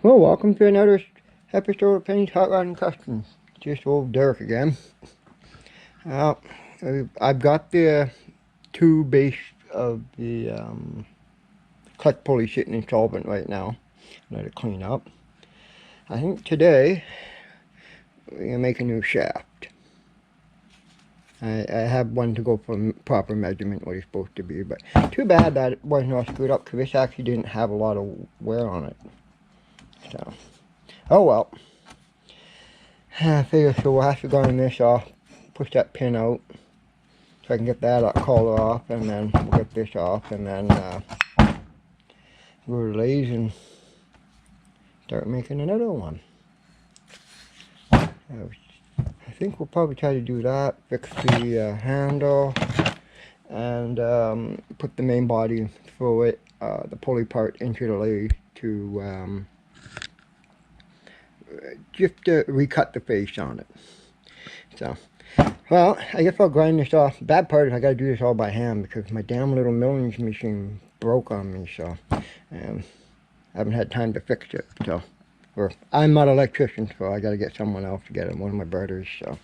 Well, welcome to another episode of Penny's Hot Rod and Customs. Just old Derek again. Uh, I've got the two base of the clutch pulley sitting in solvent right now. Let it clean up. I think today we're going to make a new shaft. I have one to go for proper measurement, what it's supposed to be, but too bad that it wasn't all screwed up because this actually didn't have a lot of wear on it. So, oh well. I figure so we'll have to grind this off, push that pin out so I can get that collar off, and then we'll get this off, and then go to lathe and start making another one. I think we'll probably try to do that, fix the handle, and put the main body through it, the pulley part into the lathe to just to recut the face on it. So, well, I guess I'll grind this off. Bad part is I gotta do this all by hand because my damn little milling machine broke on me, so I haven't had time to fix it. So, or I'm not an electrician, so I gotta get someone else to get it, one of my brothers. So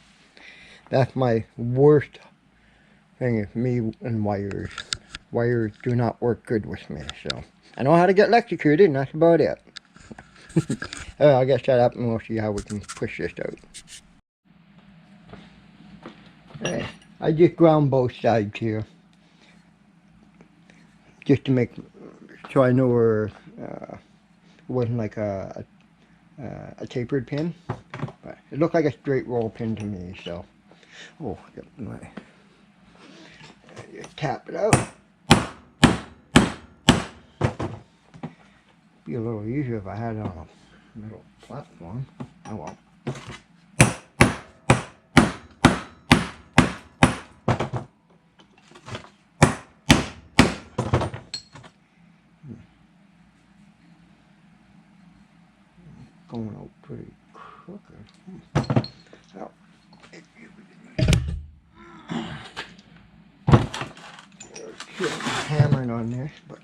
that's my worst thing is me and wires. Wires do not work good with me, so I know how to get electrocuted, and that's about it. I'll get set up and we'll see how we can push this out. I just ground both sides here, just to make so I know where it wasn't like a tapered pin, but it looked like a straight roll pin to me. So, oh, get my just tap it out. Be a little easier if I had it on a metal platform. Oh well. Going out pretty crooked. Oh. Hammering on this, but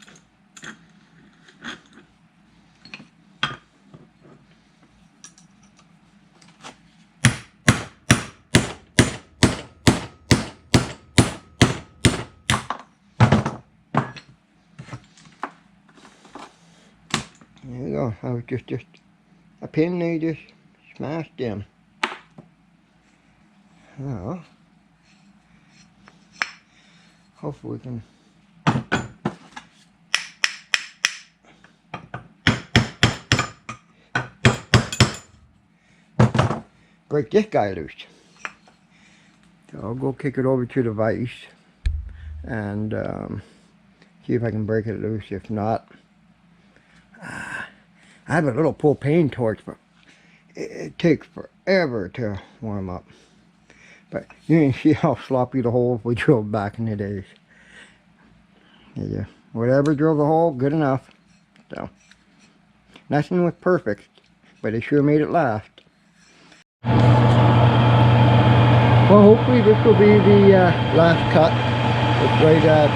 there you go. I was just a pin they just smashed in. Now, hopefully we can break this guy loose. So I'll go kick it over to the vise and see if I can break it loose. If not, I have a little propane torch, but it takes forever to warm up. But you can see how sloppy the holes we drilled back in the days. Yeah, whatever drilled the hole, good enough. So, nothing was perfect, but it sure made it last. Well, hopefully this will be the last cut. It's right at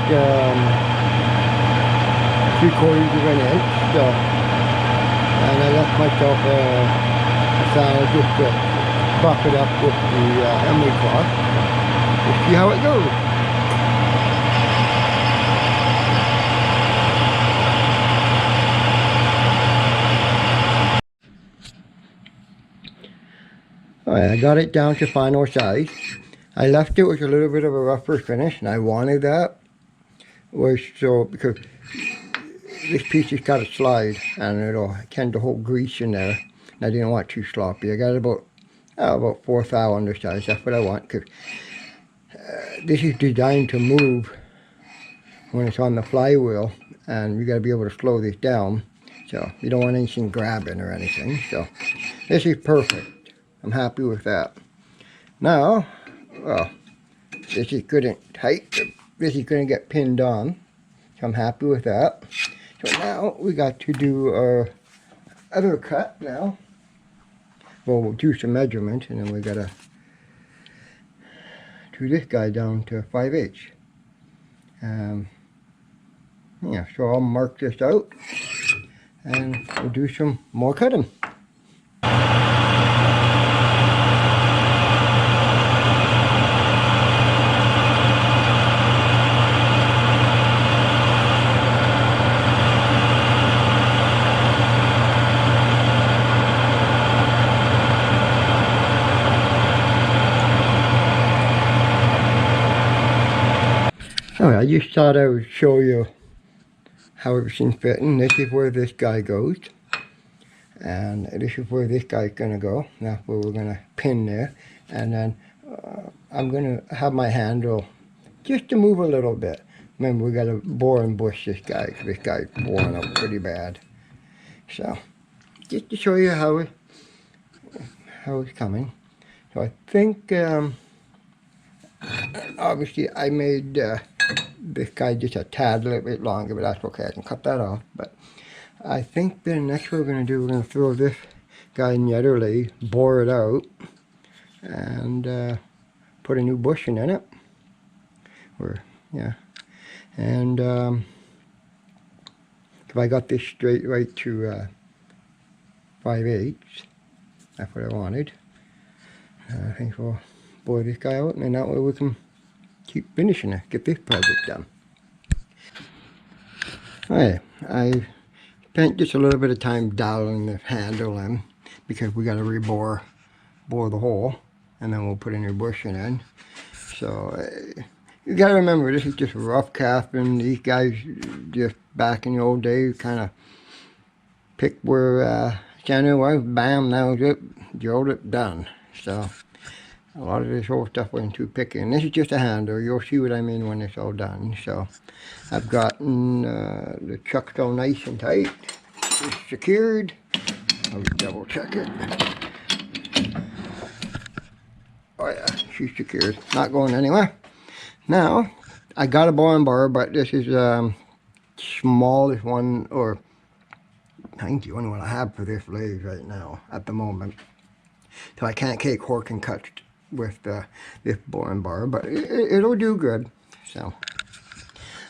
3/4 of an inch. So, and I left myself a salad just to buff it up with the emery cloth. We'll see how it goes. Alright, I got it down to final size. I left it with a little bit of a rougher finish, and I wanted that. Was so because this piece has got to slide, and it'll tend to hold grease in there. And I didn't want too sloppy. I got about 4 thou undersize. That's what I want, because this is designed to move when it's on the flywheel, and you got to be able to slow this down. So you don't want anything grabbing or anything. So this is perfect. I'm happy with that. Now, well, this is good and tight. This is going to get pinned on. So I'm happy with that. So now we got to do our other cut now. Well, we'll do some measurement, and then we gotta do this guy down to 5/8. Yeah, so I'll mark this out, and we'll do some more cutting. Alright, I just thought I would show you how everything's fitting. This is where this guy goes. And this is where this guy's going to go. That's where we're going to pin there. And then I'm going to have my handle just to move a little bit. Remember, we got to bore and bush this guy, because this guy's boring up pretty bad. So, just to show you how it's coming. So I think, obviously I made this guy just a tad a little bit longer, but that's okay, I can cut that off. But I think the next what we're going to do, we're going to throw this guy in the other lathe, bore it out, and put a new bushing in it. And if I got this straight right to 5/8, that's what I wanted. I think we'll bore this guy out, and then that way we can keep finishing it, get this project done. Alright, I spent just a little bit of time dialing the handle in, because we got to bore the hole, and then we'll put a new bushing in. So you got to remember, this is just rough casting. These guys just back in the old days kind of picked where center was, bam, that was it, drilled it, done. So a lot of this whole stuff wasn't too picky, and this is just a handle. You'll see what I mean when it's all done. So I've gotten the chuck so nice and tight. It's secured. I'll double check it. Oh yeah, she's secured, not going anywhere. Now I got a bore and bar, but this is smallest one, or I think the only one I have for this lathe right now at the moment. So I can't take hork and cut with this bore and bar, but it'll do good. So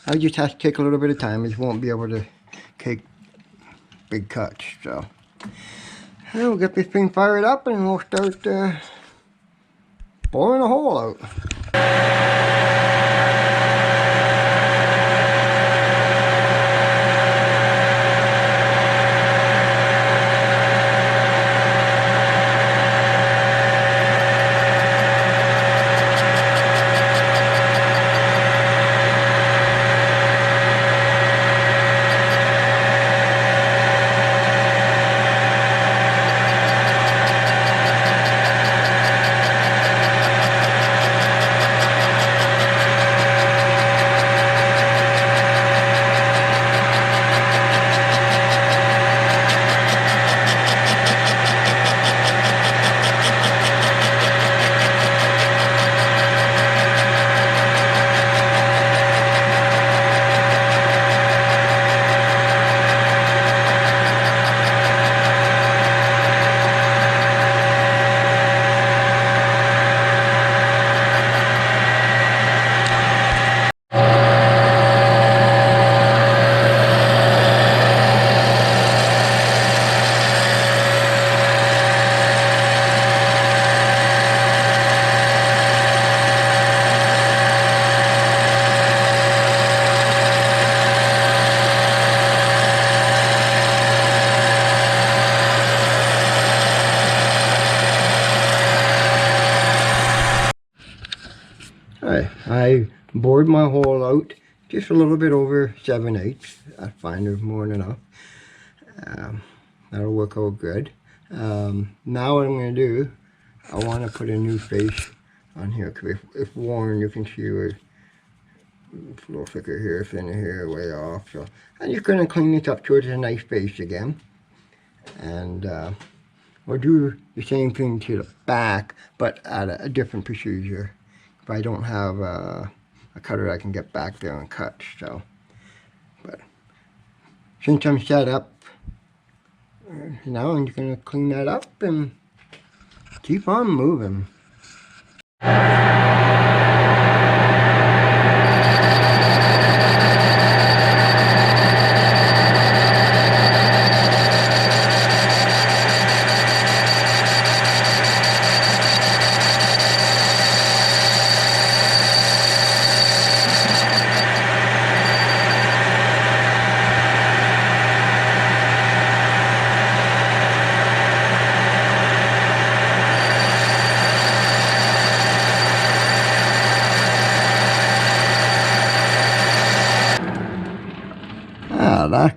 I just have to take a little bit of time. I just won't be able to take big cuts. So we'll get this thing fired up, and we'll start boring a hole out. I bored my hole out just a little bit over 7/8. I find there's more than enough. That'll work out good. Now what I'm going to do, I want to put a new face on here, because if worn, you can see where it's a little thicker here, thinner here, way off. So I'm just going to clean this up towards a nice face again. And we'll do the same thing to the back, but at a different procedure. If I don't have a cutter, I can get back there and cut. So, but since I'm set up, now I'm just going to clean that up and keep on moving.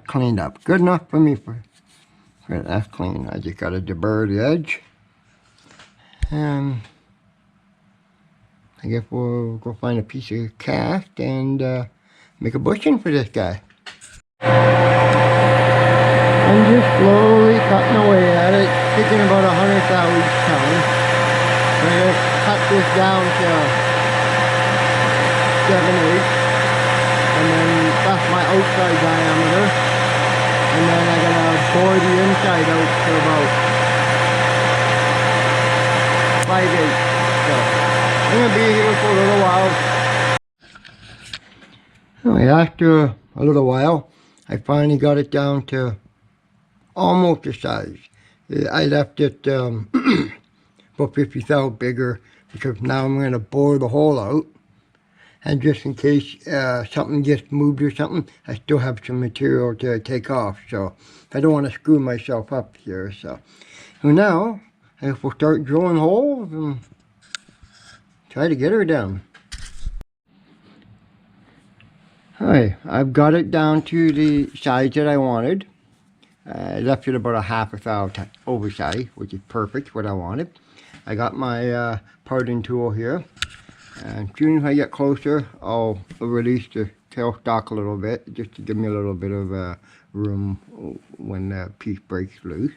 cleaned up. Good enough for me for that clean. I just got to deburr the edge. And I guess we'll go find a piece of cast and make a bushing for this guy. I'm just slowly cutting away at it, taking about 100 thou each time. I'm going to cut this down to 7/8, and then that's my outside diameter, and then I'm going to bore the inside out to about 5/8. So I'm going to be here for a little while. Anyway, after a little while, I finally got it down to almost the size. I left it about 50 thou bigger because now I'm going to bore the hole out, and just in case something gets moved or something, I still have some material to take off, so I don't want to screw myself up here. So now I guess we'll start drilling holes and try to get her down. Alright, I've got it down to the size that I wanted. I left it about a half a thou oversize, which is perfect, what I wanted. I got my parting tool here, and as soon as I get closer, I'll release the tailstock a little bit, just to give me a little bit of room when the piece breaks loose,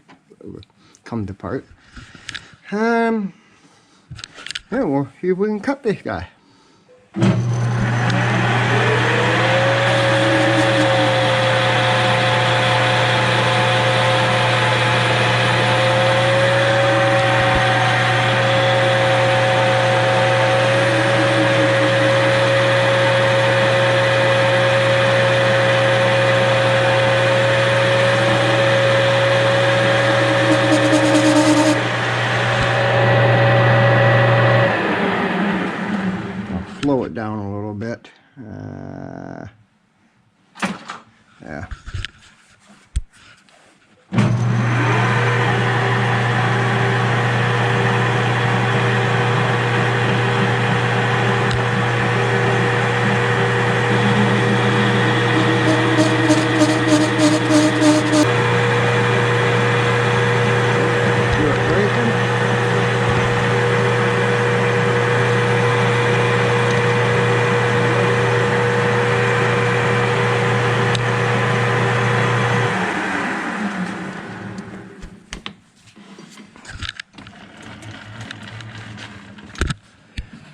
comes apart. Yeah, we'll see if we can cut this guy. Slow it down a little bit. Yeah.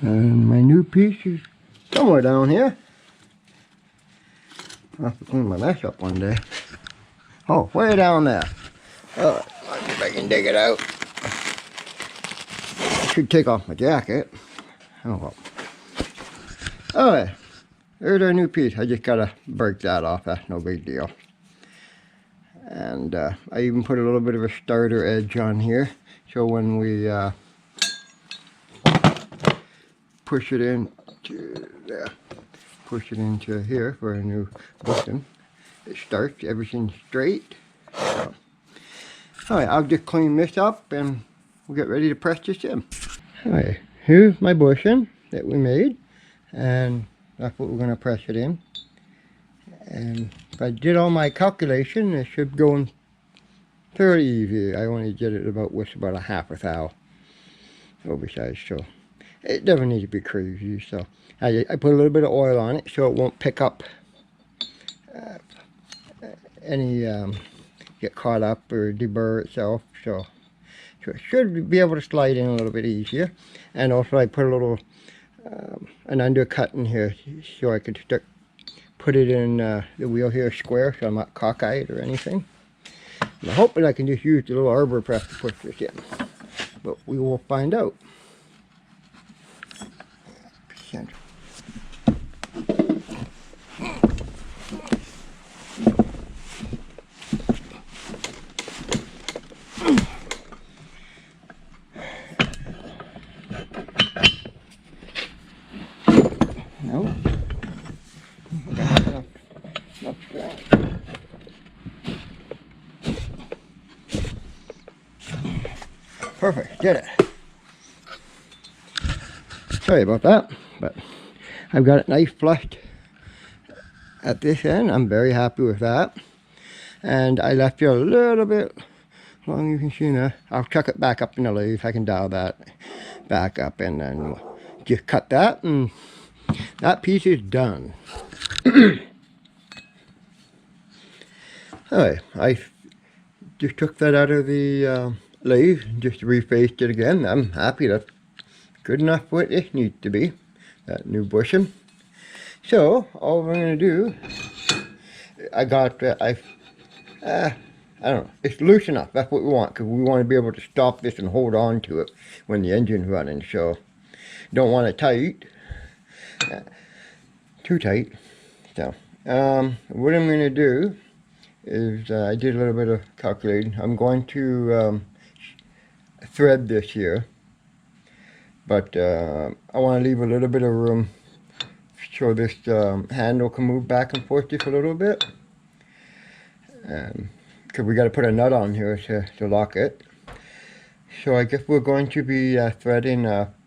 And my new piece is somewhere down here. I'll have to clean my mess up one day. Oh, way down there. Let's see if I can dig it out. I should take off my jacket. Oh well. Alright, there's our new piece. I just gotta break that off. That's no big deal. And I even put a little bit of a starter edge on here, so when we push it into there, push it into here for a new button, it starts everything straight. So, alright, I'll just clean this up and we'll get ready to press this in. Alright, here's my bushing that we made, and that's what we're going to press it in. And if I did all my calculation, it should go in fairly easy. I only did it about with about a half a thou oversized, so it doesn't need to be crazy. So I put a little bit of oil on it so it won't pick up any get caught up or deburr itself. So it should be able to slide in a little bit easier. And also I put a little an undercut in here so I could put it in the wheel here square, so I'm not cockeyed or anything. I'm hoping I can just use the little arbor press to push this in, but we will find out. No. Perfect, did it. Sorry about that, but I've got it nice flushed at this end. I'm very happy with that. And I left it a little bit long, you can see now. I'll chuck it back up in the lathe. I can dial that back up, and then just cut that, and that piece is done. Alright, I just took that out of the lathe, just refaced it again. I'm happy that's good enough for what it needs to be, that new bushing. So all we're going to do, I got, I don't know, it's loose enough. That's what we want, because we want to be able to stop this and hold on to it when the engine's running. So don't want it tight, too tight. So what I'm going to do is I did a little bit of calculating. I'm going to thread this here, but I want to leave a little bit of room so this handle can move back and forth just a little bit, because we got to put a nut on here to lock it. So I guess we're going to be threading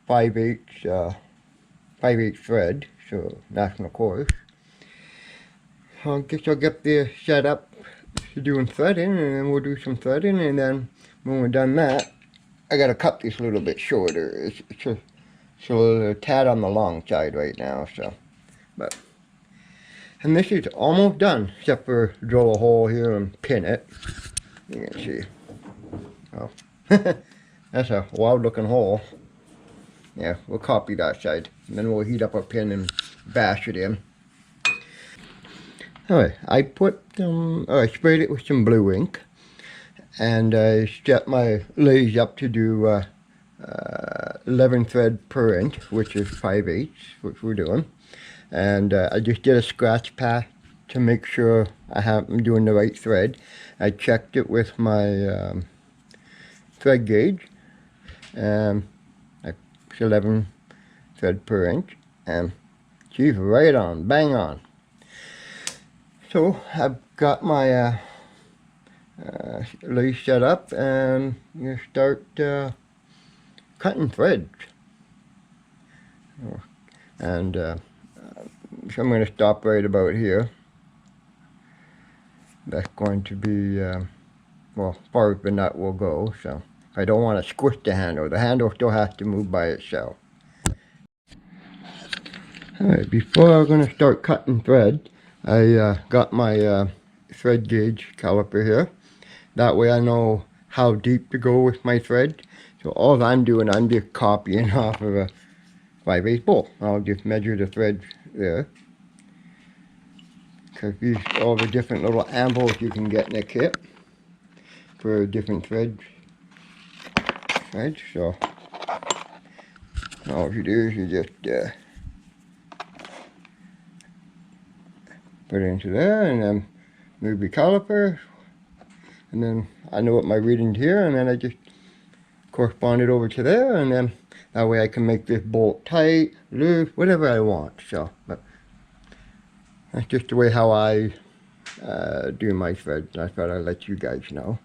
5/8 thread, so national course. So I guess I'll get this set up to doing threading, and then we'll do some threading, and then when we're done that, I gotta cut this a little bit shorter. It's a tad on the long side right now, so, but, and this is almost done, except for drill a hole here and pin it. You can see. Oh, that's a wild looking hole. Yeah, we'll copy that side, and then we'll heat up a pin and bash it in. Alright, I put I sprayed it with some blue ink, and I set my lathe up to do 11 thread per inch, which is 5/8, which we're doing. And I just did a scratch path to make sure I'm doing the right thread. I checked it with my thread gauge, and it's 11 thread per inch, and she's right on, bang on. So I've got my lathe set up, and I'm going to start cutting threads. And so I'm going to stop right about here. That's going to be, well, as far as the nut will go, so I don't want to squish the handle. The handle still has to move by itself. Alright, before I'm going to start cutting thread, I got my thread gauge caliper here. That way I know how deep to go with my thread. So all I'm doing, I'm just copying off of a 5/8 bolt. I'll just measure the thread there. Because these are all the different little ambles you can get in a kit for different threads. So all you do is you just put it into there, and then move the caliper, and then I know what my reading here, and then I just correspond it over to there, and then that way I can make this bolt tight, loose, whatever I want. So, but that's just the way how I do my threads. I thought I'd let you guys know.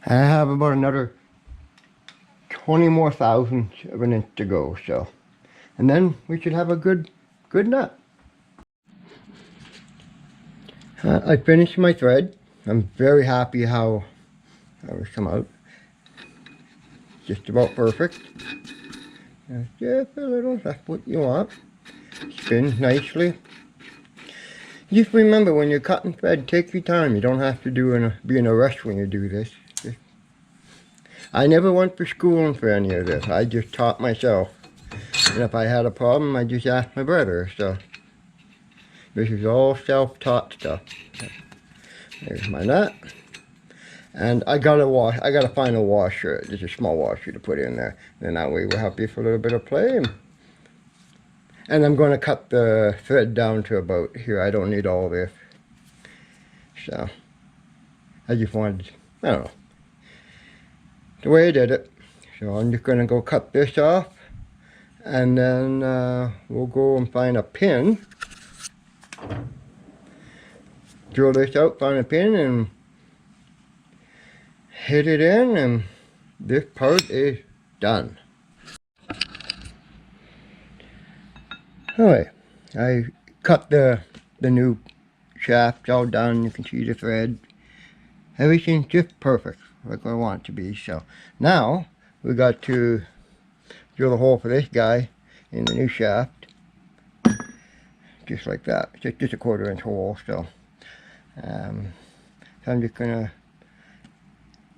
I have about another 20 more thousandths of an inch to go, so. And then we should have a good nut. I finished my thread. I'm very happy how it's come out. Just about perfect. Just a little, that's what you want. Spin nicely. Just remember, when you're cutting thread, take your time. You don't have to be in a rush when you do this. I never went for schooling for any of this. I just taught myself. And if I had a problem, I just asked my brother. So this is all self-taught stuff. There's my nut. And I gotta find a washer, just a small washer to put in there. Then that way we'll help you for a little bit of play. And I'm going to cut the thread down to about here. I don't need all this. So I just wanted, I don't know, the way I did it. So I'm just going to go cut this off. And then we'll go and find a pin. Drill this out, find a pin, and hit it in, and this part is done. Alright, I cut the new shaft all done. You can see the thread. Everything's just perfect, like I want it to be. So now we got to drill a hole for this guy in the new shaft. Just like that. Just a 1/4 inch hole. So I'm just gonna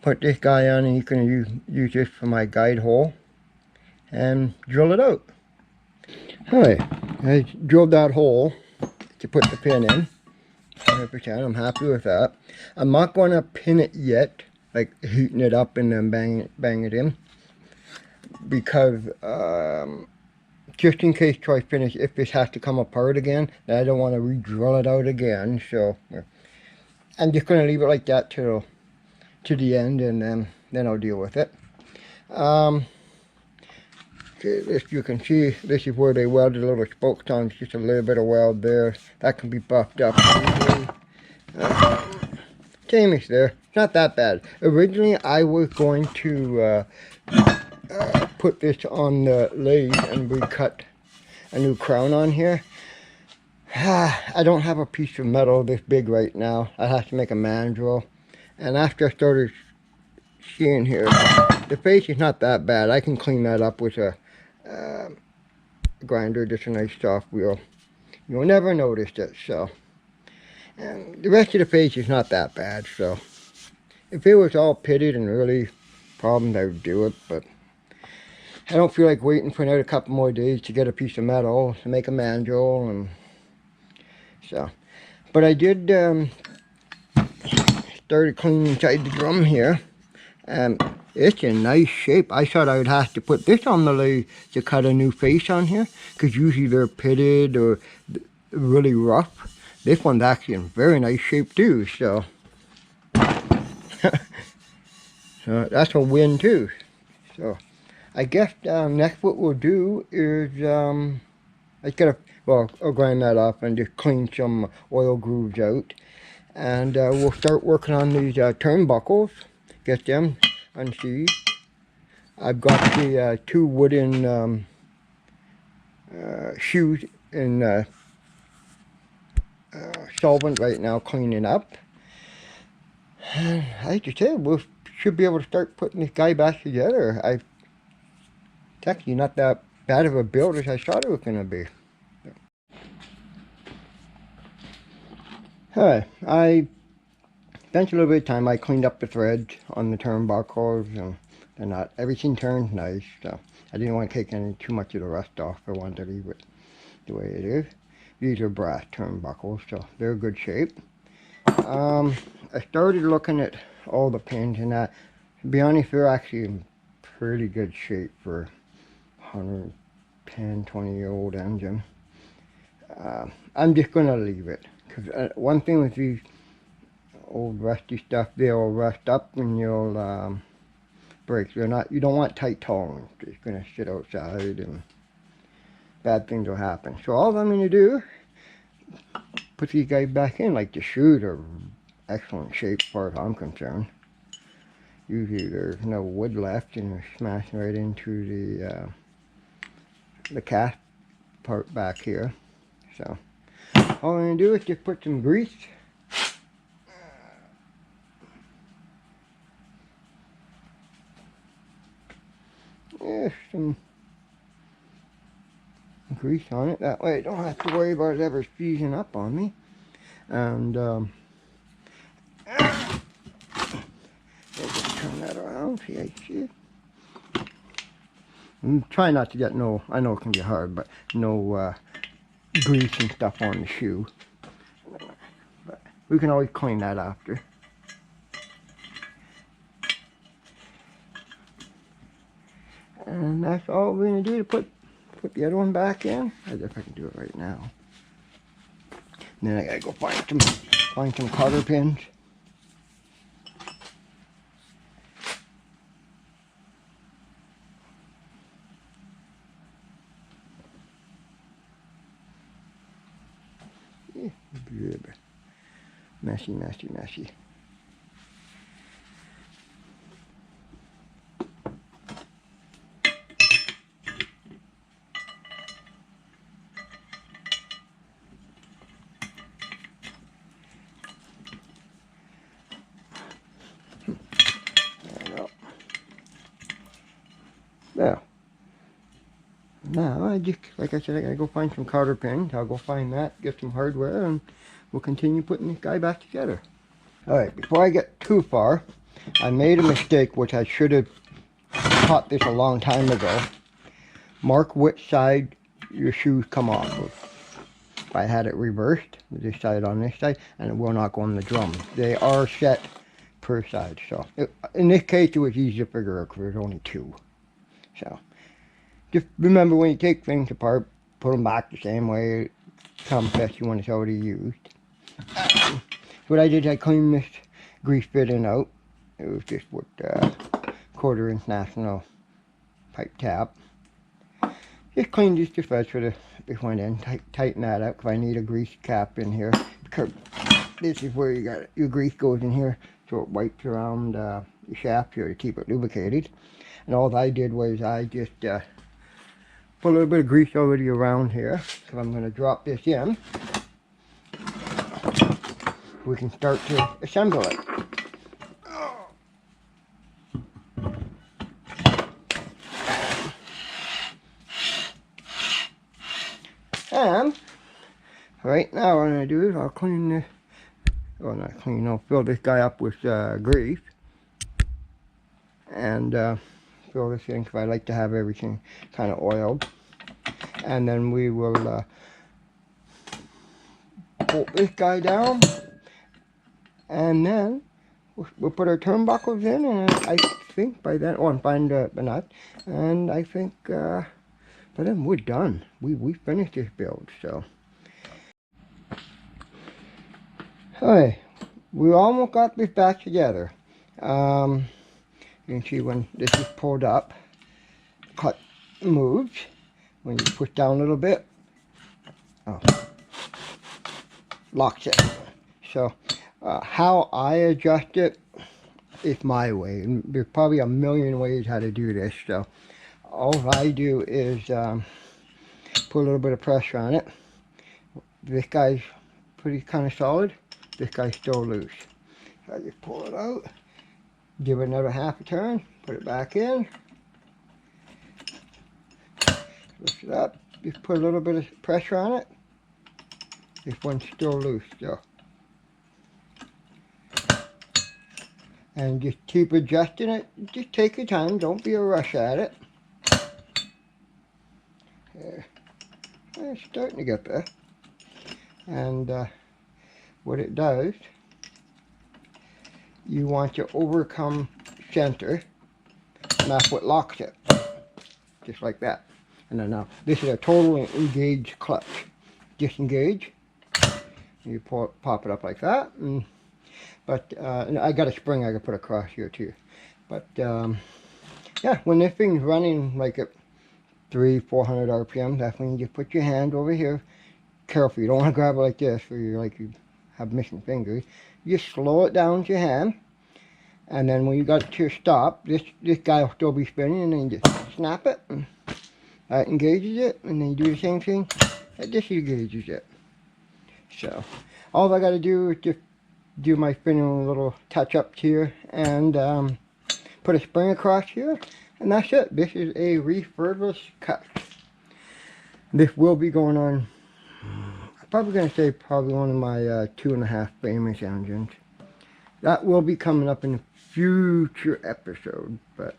put this guy on, and you can use this for my guide hole and drill it out. Alright, I drilled that hole to put the pin in. 100%, I'm happy with that. I'm not going to pin it yet, like heating it up and then bang it in, because just in case try finish, if this has to come apart again, I don't want to re-drill it out again. So I'm just going to leave it like that till to the end, and then I'll deal with it. This, you can see, this is where they welded little spokes on. It's just a little bit of weld there. That can be buffed up easily. Same is there. It's not that bad. Originally, I was going to put this on the lathe and recut a new crown on here. I don't have a piece of metal this big right now. I have to make a mandrel. And after I started seeing here, the face is not that bad. I can clean that up with a grinder, just a nice soft wheel. You'll never notice it. So, and the rest of the face is not that bad. So, if it was all pitted and really problems, I would do it. But I don't feel like waiting for another couple more days to get a piece of metal to make a mandrel. And so, but I did started cleaning inside the drum here, and it's in nice shape. I thought I would have to put this on the lathe to cut a new face on here, because usually they're pitted or really rough. This one's actually in very nice shape too, so so that's a win too. So I guess next what we'll do is I gotta, well, I'll grind that up and just clean some oil grooves out, and we'll start working on these turnbuckles, get them unsheathed. I've got the 2 wooden shoes in solvent right now, cleaning up. And like I said, we should be able to start putting this guy back together. It's actually not that bad of a build as I thought it was going to be. Alright, I spent a little bit of time. I cleaned up the threads on the turnbuckles, and they're not, everything turns nice. So I didn't want to take too much of the rust off. I wanted to leave it the way it is. These are brass turnbuckles, so they're in good shape. I started looking at all the pins, and to be honest, they're actually in pretty good shape for 110, 20-year-old engine. I'm just going to leave it, because one thing with these old rusty stuff, they'll rust up and you'll break. They're not, you don't want tight tolerance. It's going to sit outside and bad things will happen. So all I'm going to do, put these guys back in. Like the shoes are excellent shape as far as I'm concerned. usually there's no wood left and they're smashing right into the cast part back here. So all I'm going to do is just put some grease some grease on it. That way I don't have to worry about it ever seizing up on me. And just turn that around, see, I see. And try not to get no, I know it can be hard, but no grease and stuff on the shoe. But we can always clean that after. And that's all we're going to do to put the other one back in. I don't know if I can do it right now. And then I gotta go find some cotter pins. Messy, messy, messy. There. Now I just, like I said, I gotta go find some cotter pins. I'll go find that, get some hardware, and we'll continue putting this guy back together. Alright, before I get too far, I made a mistake which I should have caught this a long time ago. Mark which side your shoes come off of. If I had it reversed, this side on this side, and it will not go on the drum. They are set per side, so in this case it was easy to figure out because there's only two. So just remember when you take things apart, put them back the same way, some especially when it's already used. What I did, I cleaned this grease fitting out. It was just with 1/4 inch national pipe tap. Just cleaned this just right so this went in. Tighten that up because I need a grease cap in here. Because this is where your grease goes in here, so it wipes around the shaft here to keep it lubricated. And all I did was I just put a little bit of grease already around here. So I'm going to drop this in. We can start to assemble it. And right now what I'm going to do is I'll clean this, well not clean, I'll fill this guy up with grease. And fill this in because I like to have everything kind of oiled. And then we will bolt this guy down. And then we'll put our turnbuckles in, and I think by then, and find the nut, and I think by then we're done. We finished this build, so. Alright, we almost got this back together. You can see when this is pulled up, cut moves. When you push down a little bit, locks it. So how I adjust it is my way. And there's probably a million ways how to do this. So all I do is put a little bit of pressure on it. This guy's pretty kind of solid. This guy's still loose. So I just pull it out, give it another half a turn, put it back in, lift it up, just put a little bit of pressure on it. This one's still loose still. And just keep adjusting it. Just take your time, don't be a rush at it. There. It's starting to get there. And what it does, you want to overcome center, and that's what locks it. Just like that. And then now, this is a totally engaged clutch. Disengage. You pop it up like that. And I got a spring I could put across here too. But yeah, when this thing's running like at 300-400 RPM, that's when you just put your hand over here. Careful, you don't want to grab it like this, or you're like you have missing fingers. You just slow it down with your hand, And then when you got it to a stop, this guy will still be spinning, and then you just snap it, and that engages it, and then you do the same thing, that this engages it. So, all I got to do is just do my spinning little touch-ups here, and put a spring across here, and that's it. This is a refurbished cut. This will be going on, I'm probably going to say probably one of my 2.5 famous engines. That will be coming up in a future episode, but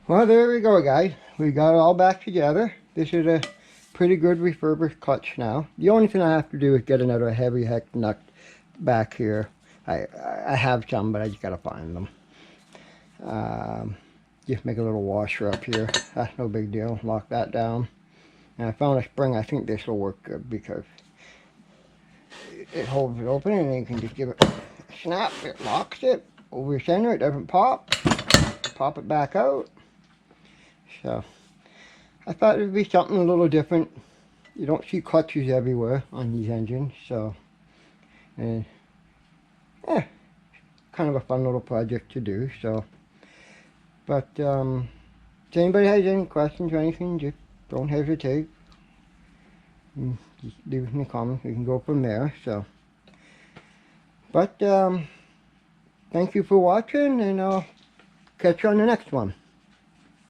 well, there we go, guys. We got it all back together. This is a pretty good refurbished clutch now. The only thing I have to do is get another heavy heck nut back here. I have some, but I just gotta find them. Just make a little washer up here. That's no big deal. Lock that down. And I found a spring. I think this will work good because it holds it open, and then you can just give it a snap. It locks it over center. It doesn't pop. Pop it back out. So I thought it would be something a little different. You don't see clutches everywhere on these engines, so yeah, kind of a fun little project to do. So, but if anybody has any questions or anything, just don't hesitate. Just leave it in the comments. We can go from there. So, but thank you for watching, and I'll catch you on the next one.